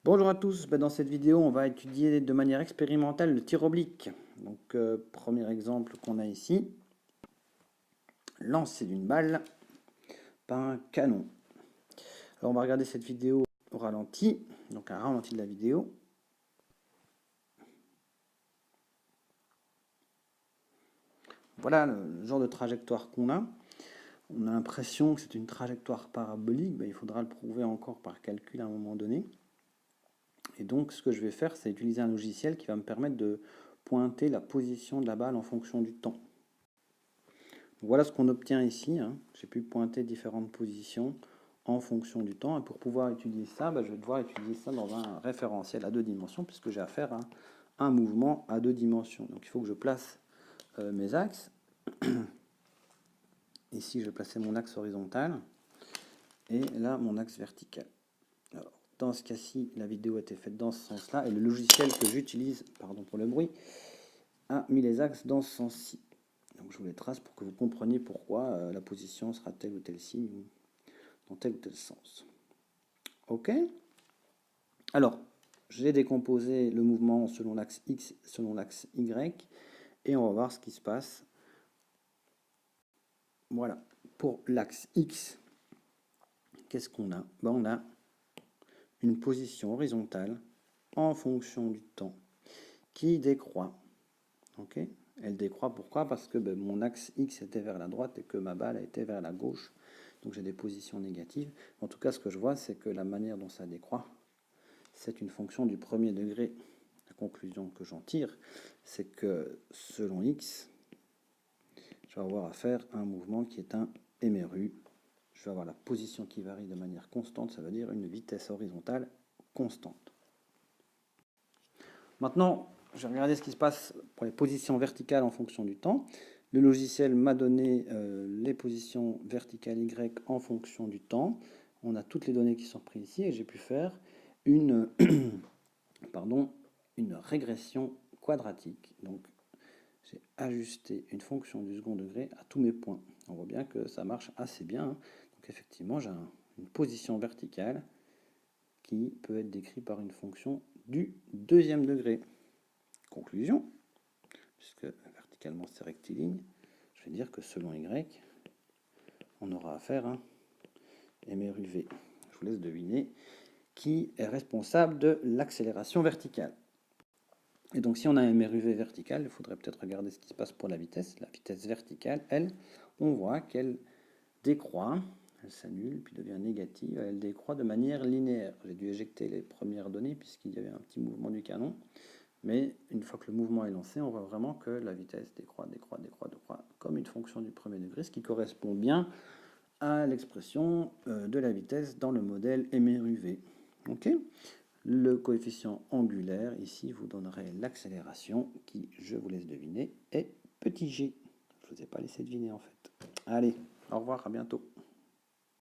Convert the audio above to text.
Bonjour à tous, dans cette vidéo on va étudier de manière expérimentale le tir oblique. Donc premier exemple qu'on a ici, lancer d'une balle par un canon. Alors on va regarder cette vidéo au ralenti, donc un ralenti de la vidéo. Voilà le genre de trajectoire qu'on a. On a l'impression que c'est une trajectoire parabolique, il faudra le prouver encore par calcul à un moment donné. Et donc ce que je vais faire, c'est utiliser un logiciel qui va me permettre de pointer la position de la balle en fonction du temps. Voilà ce qu'on obtient ici. J'ai pu pointer différentes positions en fonction du temps. Et pour pouvoir étudier ça, je vais devoir étudier ça dans un référentiel à 2 dimensions, puisque j'ai affaire à un mouvement à 2 dimensions. Donc il faut que je place mes axes. Ici, je vais placer mon axe horizontal. Et là, mon axe vertical. Alors, dans ce cas-ci, la vidéo a été faite dans ce sens-là. Et le logiciel que j'utilise, pardon pour le bruit, a mis les axes dans ce sens-ci. Donc je vous les trace pour que vous compreniez pourquoi la position sera tel ou tel signe ou dans tel ou tel sens. Ok. Alors, j'ai décomposé le mouvement selon l'axe X, selon l'axe Y, et on va voir ce qui se passe. Voilà. Pour l'axe X, qu'est-ce qu'on a? On a une position horizontale en fonction du temps qui décroît. Ok. Elle décroît, pourquoi? Parce que mon axe X était vers la droite et que ma balle était vers la gauche. Donc j'ai des positions négatives. En tout cas, ce que je vois, c'est que la manière dont ça décroît, c'est une fonction du premier degré. La conclusion que j'en tire, c'est que selon X, je vais avoir à faire un mouvement qui est un MRU. Je vais avoir la position qui varie de manière constante, ça veut dire une vitesse horizontale constante. Maintenant, je vais regarder ce qui se passe pour les positions verticales en fonction du temps. Le logiciel m'a donné les positions verticales Y en fonction du temps. On a toutes les données qui sont prises ici et j'ai pu faire une, une régression quadratique. Donc, j'ai ajusté une fonction du second degré à tous mes points. On voit bien que ça marche assez bien. Donc, effectivement, j'ai une position verticale qui peut être décrite par une fonction du deuxième degré. Conclusion, puisque verticalement c'est rectiligne, je vais dire que selon Y, on aura affaire à MRUV. Je vous laisse deviner qui est responsable de l'accélération verticale. Et donc si on a un MRUV vertical, il faudrait peut-être regarder ce qui se passe pour la vitesse. La vitesse verticale, elle, on voit qu'elle décroît, elle s'annule, puis devient négative, elle décroît de manière linéaire. J'ai dû éjecter les premières données puisqu'il y avait un petit mouvement du canon. Mais une fois que le mouvement est lancé, on voit vraiment que la vitesse décroît, comme une fonction du premier degré, ce qui correspond bien à l'expression de la vitesse dans le modèle MRUV. Ok. Le coefficient angulaire, ici, vous donnerait l'accélération, qui, je vous laisse deviner, est petit g. Je ne vous ai pas laissé deviner en fait. Allez, au revoir, à bientôt.